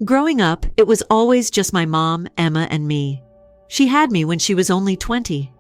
Growing up, it was always just my mom, Emma, and me. She had me when she was only 20.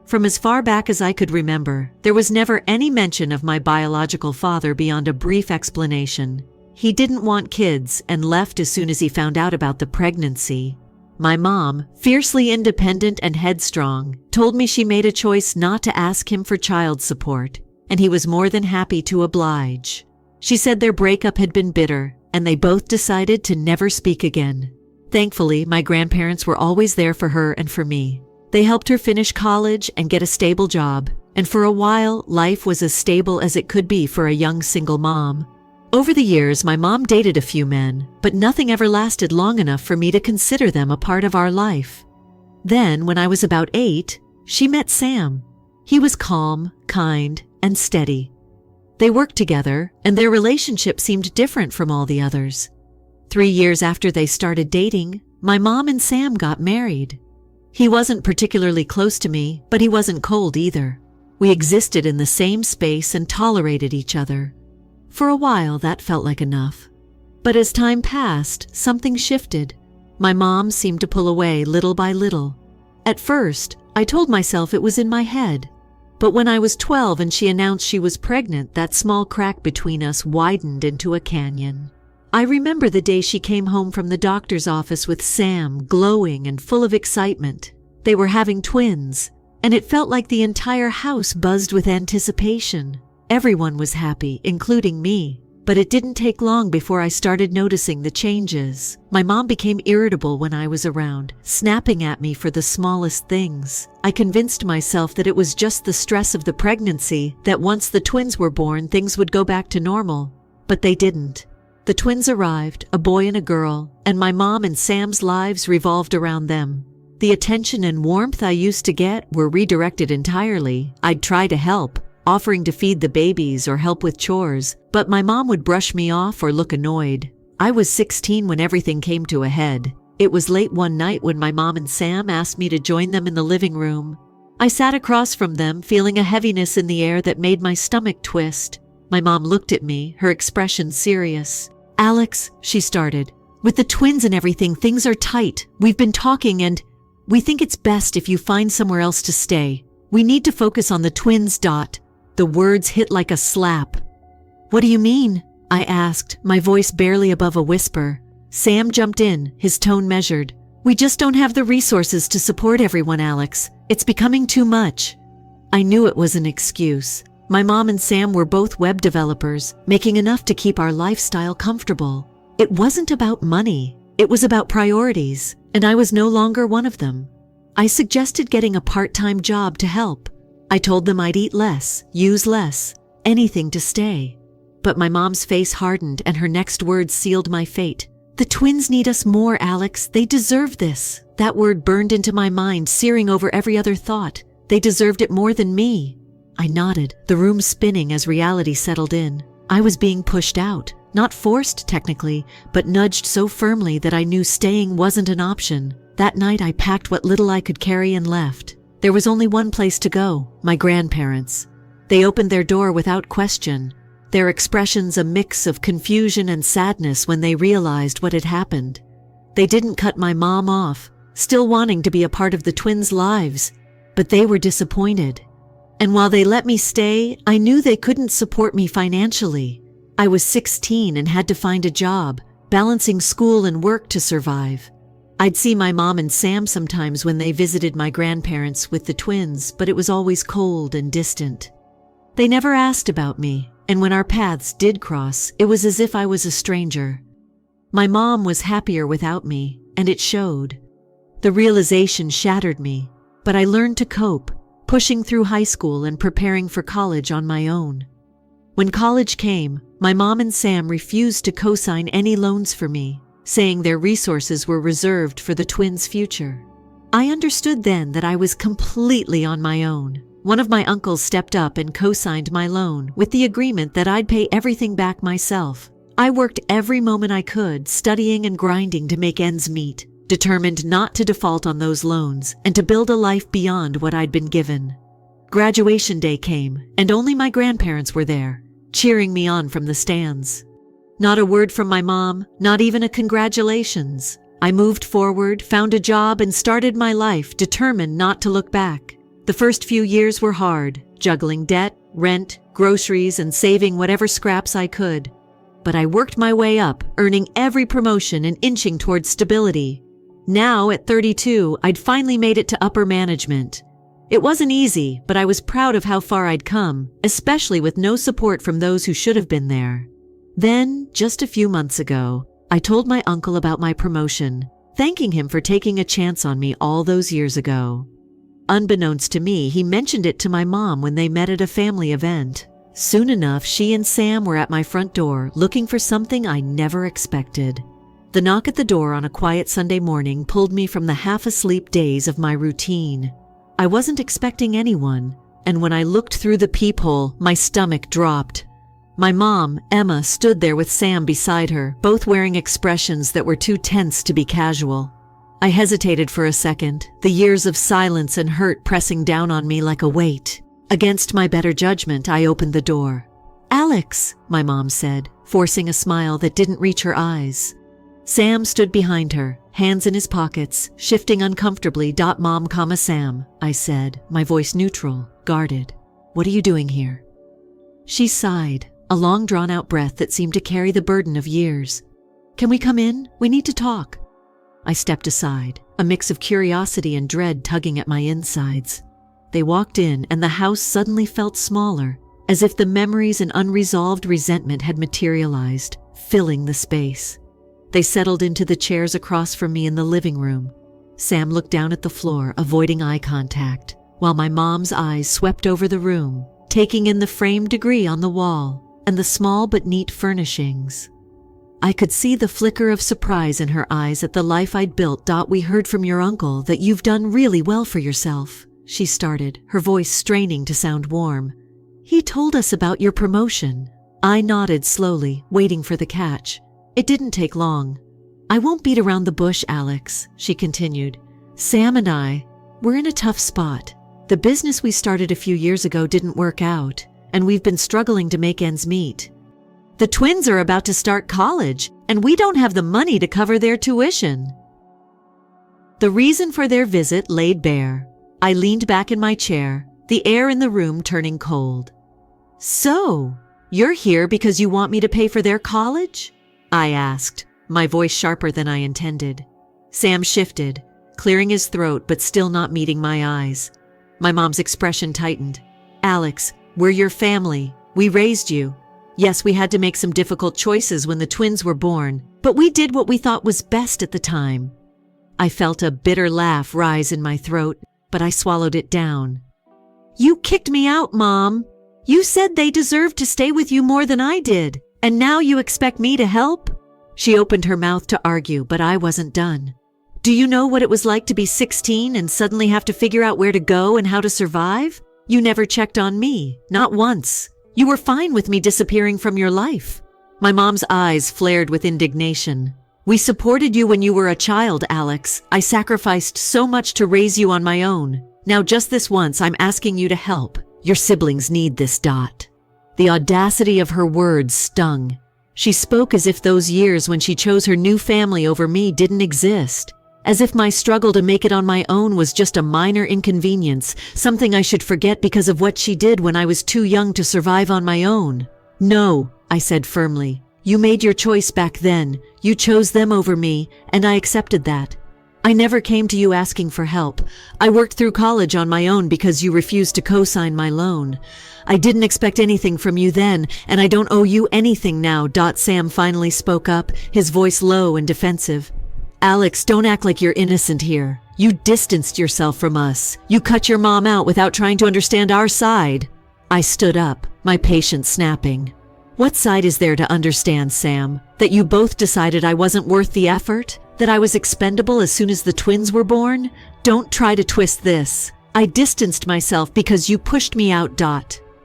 From as far back as I could remember, there was never any mention of my biological father beyond a brief explanation. He didn't want kids and left as soon as he found out about the pregnancy. My mom, fiercely independent and headstrong, told me she made a choice not to ask him for child support, and he was more than happy to oblige. She said their breakup had been bitter, and they both decided to never speak again. Thankfully, my grandparents were always there for her and for me. They helped her finish college and get a stable job, and for a while, life was as stable as it could be for a young single mom. Over the years, my mom dated a few men, but nothing ever lasted long enough for me to consider them a part of our life. Then, when I was about 8, she met Sam. He was calm, kind, and steady. They worked together, and their relationship seemed different from all the others. 3 years after they started dating, my mom and Sam got married. He wasn't particularly close to me, but he wasn't cold either. We existed in the same space and tolerated each other. For a while, that felt like enough. But as time passed, something shifted. My mom seemed to pull away little by little. At first, I told myself it was in my head. But when I was 12 and she announced she was pregnant, that small crack between us widened into a canyon. I remember the day she came home from the doctor's office with Sam, glowing and full of excitement. They were having twins, and it felt like the entire house buzzed with anticipation. Everyone was happy, including me. But it didn't take long before I started noticing the changes. My mom became irritable when I was around, snapping at me for the smallest things. I convinced myself that it was just the stress of the pregnancy, that once the twins were born, things would go back to normal. But they didn't. The twins arrived, a boy and a girl, and my mom and Sam's lives revolved around them. The attention and warmth I used to get were redirected entirely. I'd try to help, offering to feed the babies or help with chores, but my mom would brush me off or look annoyed. I was 16 when everything came to a head. It was late one night when my mom and Sam asked me to join them in the living room. I sat across from them, feeling a heaviness in the air that made my stomach twist. My mom looked at me, her expression serious. "Alex," she started, "with the twins and everything, things are tight. We've been talking and we think it's best if you find somewhere else to stay. We need to focus on the twins. The words hit like a slap. "What do you mean?" I asked, my voice barely above a whisper. Sam jumped in, his tone measured. "We just don't have the resources to support everyone, Alex. It's becoming too much." I knew it was an excuse. My mom and Sam were both web developers, making enough to keep our lifestyle comfortable. It wasn't about money. It was about priorities, and I was no longer one of them. I suggested getting a part-time job to help. I told them I'd eat less, use less, anything to stay. But my mom's face hardened and her next words sealed my fate. "The twins need us more, Alex. They deserve this." That word burned into my mind, searing over every other thought. They deserved it more than me. I nodded, the room spinning as reality settled in. I was being pushed out, not forced technically, but nudged so firmly that I knew staying wasn't an option. That night I packed what little I could carry and left. There was only one place to go, my grandparents. They opened their door without question, their expressions a mix of confusion and sadness when they realized what had happened. They didn't cut my mom off, still wanting to be a part of the twins' lives, but they were disappointed. And while they let me stay, I knew they couldn't support me financially. I was 16 and had to find a job, balancing school and work to survive. I'd see my mom and Sam sometimes when they visited my grandparents with the twins, but it was always cold and distant. They never asked about me, and when our paths did cross, it was as if I was a stranger. My mom was happier without me, and it showed. The realization shattered me, but I learned to cope, pushing through high school and preparing for college on my own. When college came, my mom and Sam refused to co-sign any loans for me, saying their resources were reserved for the twins' future. I understood then that I was completely on my own. One of my uncles stepped up and co-signed my loan with the agreement that I'd pay everything back myself. I worked every moment I could, studying and grinding to make ends meet, determined not to default on those loans and to build a life beyond what I'd been given. Graduation day came, and only my grandparents were there, cheering me on from the stands. Not a word from my mom, not even a congratulations. I moved forward, found a job, and started my life, determined not to look back. The first few years were hard, juggling debt, rent, groceries, and saving whatever scraps I could. But I worked my way up, earning every promotion and inching towards stability. Now, at 32, I'd finally made it to upper management. It wasn't easy, but I was proud of how far I'd come, especially with no support from those who should have been there. Then, just a few months ago, I told my uncle about my promotion, thanking him for taking a chance on me all those years ago. Unbeknownst to me, he mentioned it to my mom when they met at a family event. Soon enough, she and Sam were at my front door, looking for something I never expected. The knock at the door on a quiet Sunday morning pulled me from the half-asleep days of my routine. I wasn't expecting anyone, and when I looked through the peephole, my stomach dropped. My mom, Emma, stood there with Sam beside her, both wearing expressions that were too tense to be casual. I hesitated for a second, the years of silence and hurt pressing down on me like a weight. Against my better judgment, I opened the door. "Alex," my mom said, forcing a smile that didn't reach her eyes. Sam stood behind her, hands in his pockets, shifting uncomfortably. "Mom, Sam," I said, my voice neutral, guarded. "What are you doing here?" She sighed, a long drawn-out breath that seemed to carry the burden of years. "Can we come in? We need to talk." I stepped aside, a mix of curiosity and dread tugging at my insides. They walked in, and the house suddenly felt smaller, as if the memories and unresolved resentment had materialized, filling the space. They settled into the chairs across from me in the living room. Sam looked down at the floor, avoiding eye contact, while my mom's eyes swept over the room, taking in the framed degree on the wall and the small but neat furnishings. I could see the flicker of surprise in her eyes at the life I'd built. "We heard from your uncle that you've done really well for yourself," she started, her voice straining to sound warm. "He told us about your promotion." I nodded slowly, waiting for the catch. It didn't take long. "I won't beat around the bush, Alex," she continued. "Sam and we're in a tough spot. The business we started a few years ago didn't work out, and we've been struggling to make ends meet. The twins are about to start college, and we don't have the money to cover their tuition." The reason for their visit laid bare. I leaned back in my chair, the air in the room turning cold. "So, you're here because you want me to pay for their college?" I asked, my voice sharper than I intended. Sam shifted, clearing his throat but still not meeting my eyes. My mom's expression tightened. "Alex, we're your family. We raised you. Yes, we had to make some difficult choices when the twins were born, but we did what we thought was best at the time." I felt a bitter laugh rise in my throat, but I swallowed it down. "You kicked me out, Mom. You said they deserved to stay with you more than I did. And now you expect me to help?" She opened her mouth to argue, but I wasn't done. "Do you know what it was like to be 16 and suddenly have to figure out where to go and how to survive? You never checked on me, not once. You were fine with me disappearing from your life." My mom's eyes flared with indignation. "We supported you when you were a child, Alex. I sacrificed so much to raise you on my own. Now just this once, I'm asking you to help. Your siblings need this. The audacity of her words stung. She spoke as if those years when she chose her new family over me didn't exist, as if my struggle to make it on my own was just a minor inconvenience, something I should forget because of what she did when I was too young to survive on my own. "No," I said firmly. "You made your choice back then. You chose them over me, and I accepted that. I never came to you asking for help. I worked through college on my own because you refused to co-sign my loan. I didn't expect anything from you then, and I don't owe you anything now." Sam finally spoke up, his voice low and defensive. "Alex, don't act like you're innocent here. You distanced yourself from us. You cut your mom out without trying to understand our side." I stood up, my patience snapping. "What side is there to understand, Sam? That you both decided I wasn't worth the effort? That I was expendable as soon as the twins were born? Don't try to twist this. I distanced myself because you pushed me out.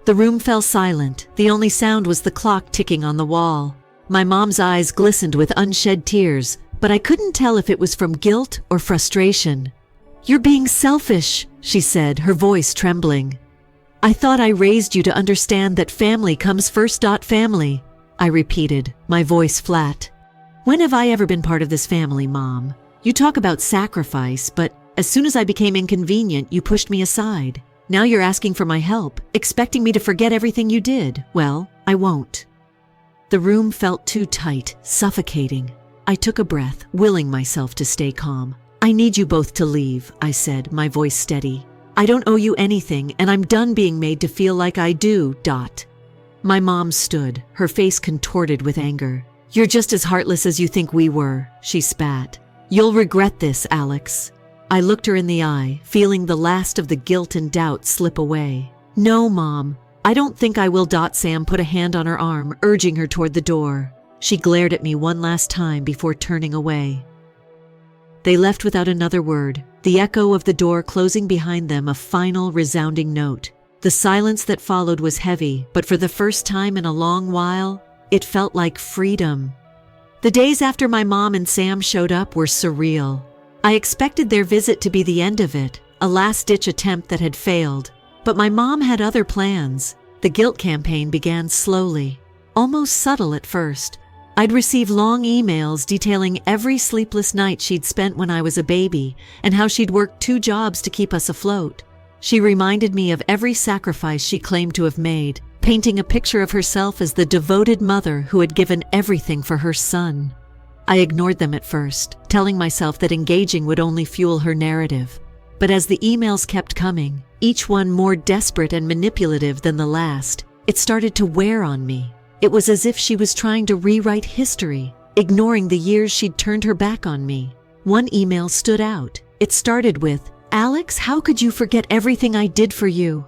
The room fell silent. The only sound was the clock ticking on the wall. My mom's eyes glistened with unshed tears, but I couldn't tell if it was from guilt or frustration. "You're being selfish," she said, her voice trembling. "I thought I raised you to understand that family comes first. Family. I repeated, my voice flat. When have I ever been part of this family, Mom? You talk about sacrifice, but as soon as I became inconvenient, you pushed me aside. Now you're asking for my help, expecting me to forget everything you did. Well, I won't. The room felt too tight, suffocating. I took a breath, willing myself to stay calm. I need you both to leave, I said, my voice steady. I don't owe you anything, and I'm done being made to feel like I do, ... My mom stood, her face contorted with anger. You're just as heartless as you think we were, she spat. You'll regret this, Alex. I looked her in the eye, feeling the last of the guilt and doubt slip away. No, Mom, I don't think I will. Sam put a hand on her arm, urging her toward the door. She glared at me one last time before turning away. They left without another word, the echo of the door closing behind them a final resounding note. The silence that followed was heavy, but for the first time in a long while, it felt like freedom. The days after my mom and Sam showed up were surreal. I expected their visit to be the end of it, a last-ditch attempt that had failed. But my mom had other plans. The guilt campaign began slowly, almost subtle at first. I'd receive long emails detailing every sleepless night she'd spent when I was a baby and how she'd worked 2 jobs to keep us afloat. She reminded me of every sacrifice she claimed to have made, painting a picture of herself as the devoted mother who had given everything for her son. I ignored them at first, telling myself that engaging would only fuel her narrative. But as the emails kept coming, each one more desperate and manipulative than the last, it started to wear on me. It was as if she was trying to rewrite history, ignoring the years she'd turned her back on me. One email stood out. It started with, "Alex, how could you forget everything I did for you?"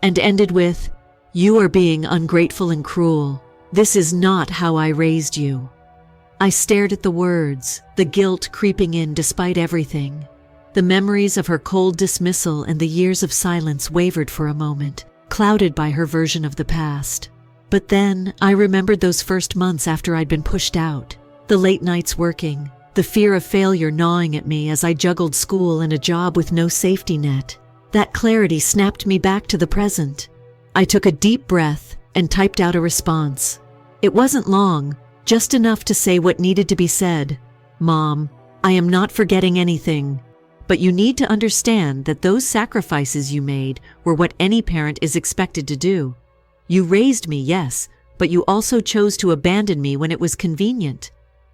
and ended with, "You are being ungrateful and cruel. This is not how I raised you." I stared at the words, the guilt creeping in despite everything. The memories of her cold dismissal and the years of silence wavered for a moment, clouded by her version of the past. But then I remembered those first months after I'd been pushed out, the late nights working, the fear of failure gnawing at me as I juggled school and a job with no safety net. That clarity snapped me back to the present. I took a deep breath and typed out a response. It wasn't long, just enough to say what needed to be said. "Mom, I am not forgetting anything, but you need to understand that those sacrifices you made were what any parent is expected to do. You raised me, yes, but you also chose to abandon me when it was convenient.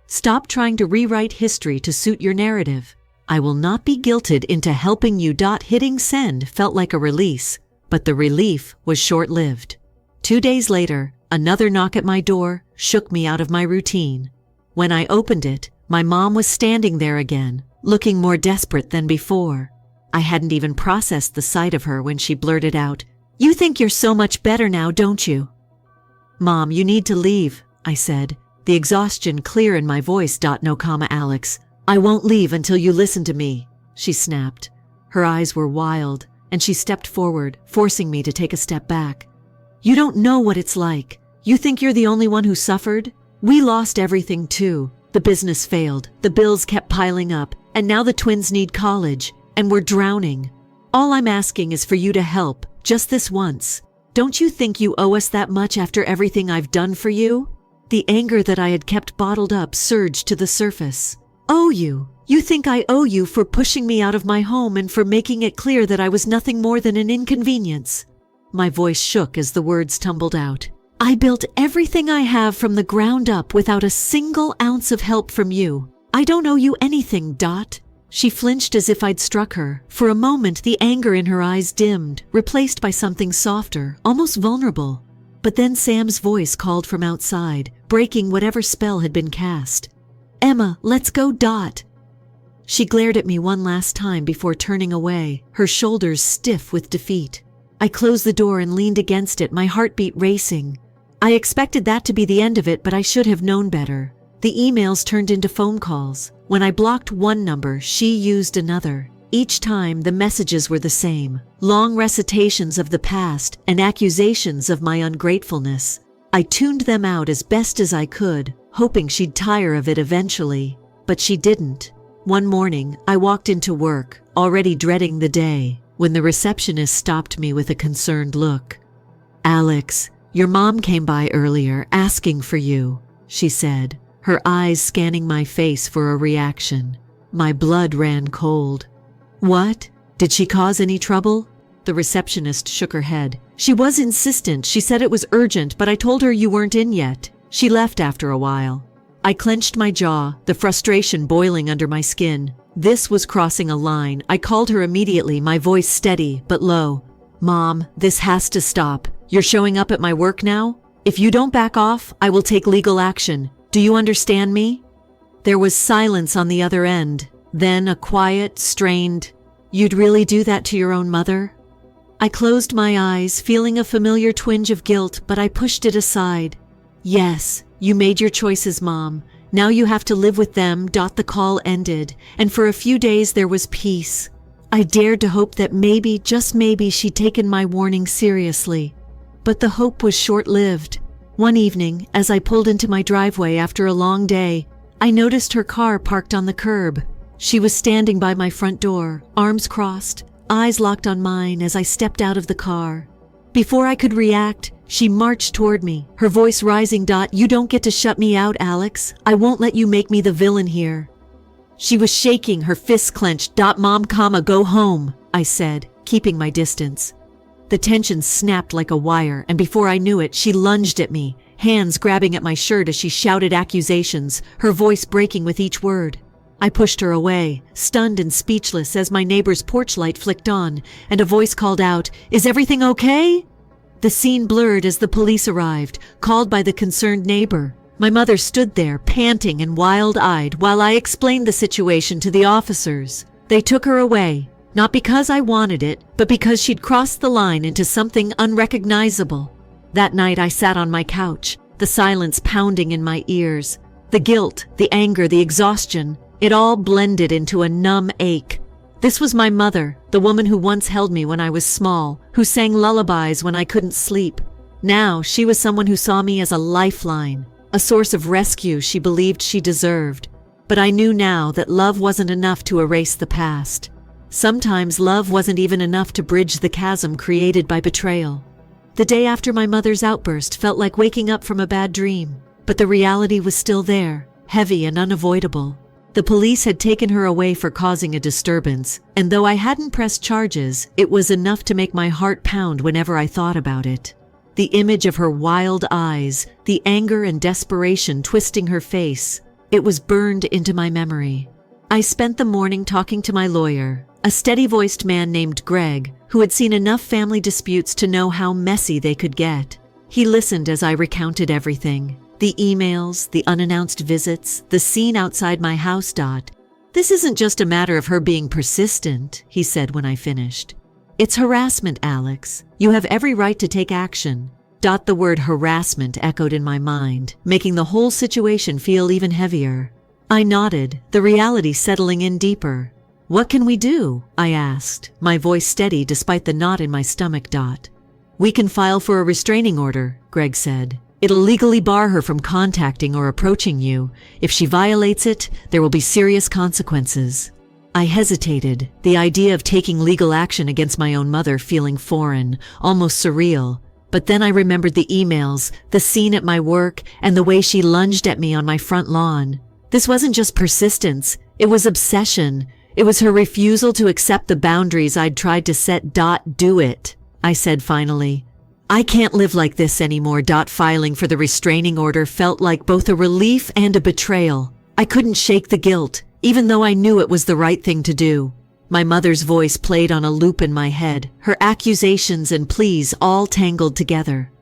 Stop trying to rewrite history to suit your narrative. I will not be guilted into helping you." Hitting send felt like a release, but the relief was short-lived. 2 days later, another knock at my door shook me out of my routine. When I opened it, my mom was standing there again, looking more desperate than before. I hadn't even processed the sight of her when she blurted out, "You think you're so much better now, don't you?" "Mom, you need to leave," I said, the exhaustion clear in my voice. "No, Alex. I won't leave until you listen to me," she snapped. Her eyes were wild, and she stepped forward, forcing me to take a step back. "You don't know what it's like. You think you're the only one who suffered? We lost everything too. The business failed, the bills kept piling up, and now the twins need college, and we're drowning. All I'm asking is for you to help, just this once. Don't you think you owe us that much after everything I've done for you?" The anger that I had kept bottled up surged to the surface. "Owe you? You think I owe you for pushing me out of my home and for making it clear that I was nothing more than an inconvenience?" My voice shook as the words tumbled out. "I built everything I have from the ground up without a single ounce of help from you. I don't owe you anything. She flinched as if I'd struck her. For a moment, the anger in her eyes dimmed, replaced by something softer, almost vulnerable. But then Sam's voice called from outside, breaking whatever spell had been cast. "Emma, let's go. She glared at me one last time before turning away, her shoulders stiff with defeat. I closed the door and leaned against it, my heartbeat racing. I expected that to be the end of it, but I should have known better. The emails turned into phone calls. When I blocked one number, she used another. Each time, the messages were the same. Long recitations of the past and accusations of my ungratefulness. I tuned them out as best as I could, hoping she'd tire of it eventually. But she didn't. One morning, I walked into work, already dreading the day, when the receptionist stopped me with a concerned look. "Alex, Your mom came by earlier asking for you, she said, her eyes scanning my face for a reaction. My blood ran cold. What? Did she cause any trouble? The receptionist shook her head. She was insistent. She said it was urgent, but I told her you weren't in yet. She left after a while. I clenched my jaw, the frustration boiling under my skin. This was crossing a line. I called her immediately, my voice steady but low. Mom, this has to stop. You're showing up at my work now? If you don't back off, I will take legal action. Do you understand me? There was silence on the other end. Then a quiet, strained, "You'd really do that to your own mother?" I closed my eyes, feeling a familiar twinge of guilt, but I pushed it aside. Yes, you made your choices, Mom. Now you have to live with them. The call ended, and for a few days there was peace. I dared to hope that maybe, just maybe, she'd taken my warning seriously. But the hope was short-lived. One evening, as I pulled into my driveway after a long day, I noticed her car parked on the curb. She was standing by my front door, arms crossed, eyes locked on mine as I stepped out of the car. Before I could react, she marched toward me, her voice rising. You don't get to shut me out, Alex. I won't let you make me the villain here. She was shaking, her fists clenched. Mom, go home, I said, keeping my distance. The tension snapped like a wire, and before I knew it, she lunged at me, hands grabbing at my shirt as she shouted accusations, her voice breaking with each word. I pushed her away, stunned and speechless, as my neighbor's porch light flicked on, and a voice called out, "Is everything okay?" The scene blurred as the police arrived, called by the concerned neighbor. My mother stood there, panting and wild-eyed, while I explained the situation to the officers. They took her away, not because I wanted it, but because she'd crossed the line into something unrecognizable. That night I sat on my couch, the silence pounding in my ears. The guilt, the anger, the exhaustion, it all blended into a numb ache. This was my mother, the woman who once held me when I was small, who sang lullabies when I couldn't sleep. Now she was someone who saw me as a lifeline, a source of rescue she believed she deserved. But I knew now that love wasn't enough to erase the past. Sometimes love wasn't even enough to bridge the chasm created by betrayal. The day after my mother's outburst felt like waking up from a bad dream, but the reality was still there, heavy and unavoidable. The police had taken her away for causing a disturbance, and though I hadn't pressed charges, it was enough to make my heart pound whenever I thought about it. The image of her wild eyes, the anger and desperation twisting her face, it was burned into my memory. I spent the morning talking to my lawyer, a steady-voiced man named Greg, who had seen enough family disputes to know how messy they could get. He listened as I recounted everything. The emails, the unannounced visits, the scene outside my house. This isn't just a matter of her being persistent, he said when I finished. It's harassment, Alex. You have every right to take action. The word harassment echoed in my mind, making the whole situation feel even heavier. I nodded, the reality settling in deeper. What can we do? I asked, my voice steady despite the knot in my stomach. We can file for a restraining order, Greg said. It'll legally bar her from contacting or approaching you. If she violates it, there will be serious consequences. I hesitated, the idea of taking legal action against my own mother feeling foreign, almost surreal. But then I remembered the emails, the scene at my work, and the way she lunged at me on my front lawn. This wasn't just persistence, it was obsession. It was her refusal to accept the boundaries I'd tried to set. Do it, I said finally. I can't live like this anymore. Filing for the restraining order felt like both a relief and a betrayal. I couldn't shake the guilt, even though I knew it was the right thing to do. My mother's voice played on a loop in my head, her accusations and pleas all tangled together.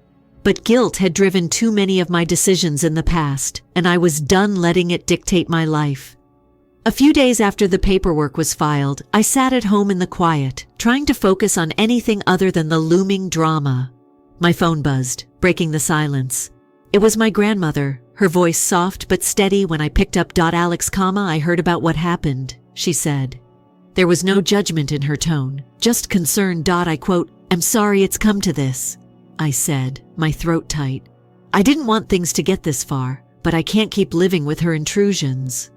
But guilt had driven too many of my decisions in the past, and I was done letting it dictate my life. A few days after the paperwork was filed, I sat at home in the quiet, trying to focus on anything other than the looming drama. My phone buzzed, breaking the silence. It was my grandmother, her voice soft but steady when I picked up. Alex, I heard about what happened, she said. There was no judgment in her tone, just concern. I quote, "I'm sorry it's come to this," I said, my throat tight. I didn't want things to get this far, but I can't keep living with her intrusions.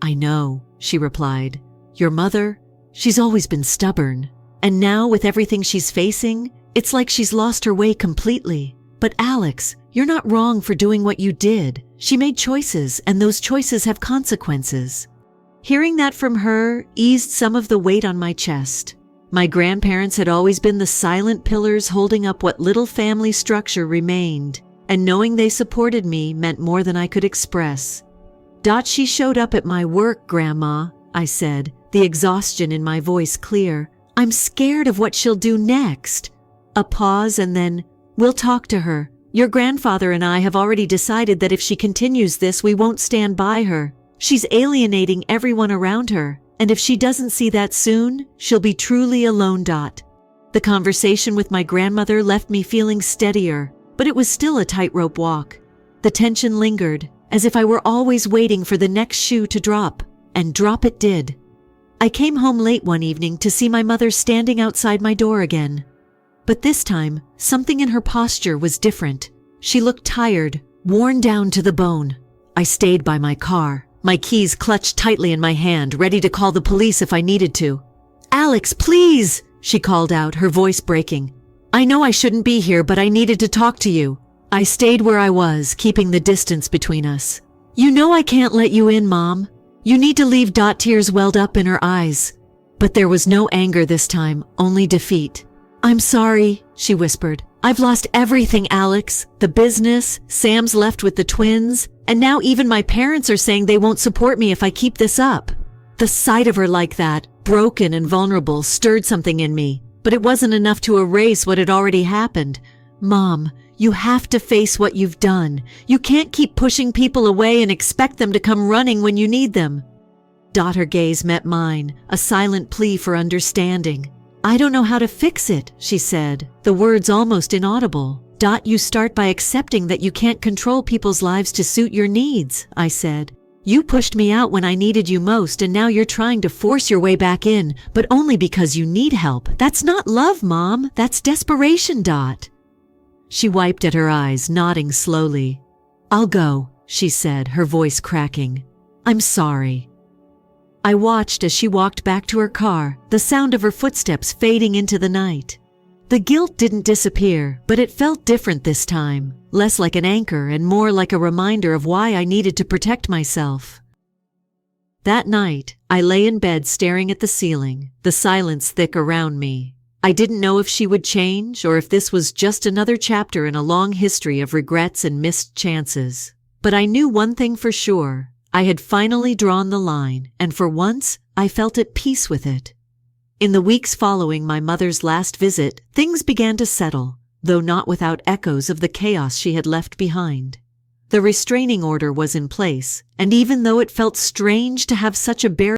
I know, she replied. Your mother? She's always been stubborn. And now with everything she's facing, it's like she's lost her way completely. "But Alex, you're not wrong for doing what you did. She made choices, and those choices have consequences." Hearing that from her eased some of the weight on my chest. My grandparents had always been the silent pillars holding up what little family structure remained, and knowing they supported me meant more than I could express. "She showed up at my work, Grandma," I said, the exhaustion in my voice clear. "I'm scared of what she'll do next." A pause and then, "We'll talk to her. Your grandfather and I have already decided that if she continues this, we won't stand by her. She's alienating everyone around her, and if she doesn't see that soon, she'll be truly alone. The conversation with my grandmother left me feeling steadier, but it was still a tightrope walk. The tension lingered, as if I were always waiting for the next shoe to drop, and drop it did. I came home late one evening to see my mother standing outside my door again. But this time, something in her posture was different. She looked tired, worn down to the bone. I stayed by my car, my keys clutched tightly in my hand, ready to call the police if I needed to. "Alex, please!" she called out, her voice breaking. "I know I shouldn't be here, but I needed to talk to you." I stayed where I was, keeping the distance between us. "You know I can't let you in, Mom. You need to leave." Tears welled up in her eyes. But there was no anger this time, only defeat. "I'm sorry," she whispered. "I've lost everything, Alex. The business, Sam's left with the twins, and now even my parents are saying they won't support me if I keep this up." The sight of her like that, broken and vulnerable, stirred something in me, but it wasn't enough to erase what had already happened. "Mom, you have to face what you've done. You can't keep pushing people away and expect them to come running when you need them." Her gaze met mine, a silent plea for understanding. "I don't know how to fix it," she said, the words almost inaudible. "You start by accepting that you can't control people's lives to suit your needs," I said. "You pushed me out when I needed you most, and now you're trying to force your way back in, but only because you need help. That's not love, Mom. That's desperation. She wiped at her eyes, nodding slowly. "I'll go," she said, her voice cracking. "I'm sorry." I watched as she walked back to her car, the sound of her footsteps fading into the night. The guilt didn't disappear, but it felt different this time, less like an anchor and more like a reminder of why I needed to protect myself. That night, I lay in bed staring at the ceiling, the silence thick around me. I didn't know if she would change or if this was just another chapter in a long history of regrets and missed chances. But I knew one thing for sure. I had finally drawn the line, and for once, I felt at peace with it. In the weeks following my mother's last visit, things began to settle, though not without echoes of the chaos she had left behind. The restraining order was in place, and even though it felt strange to have such a barrier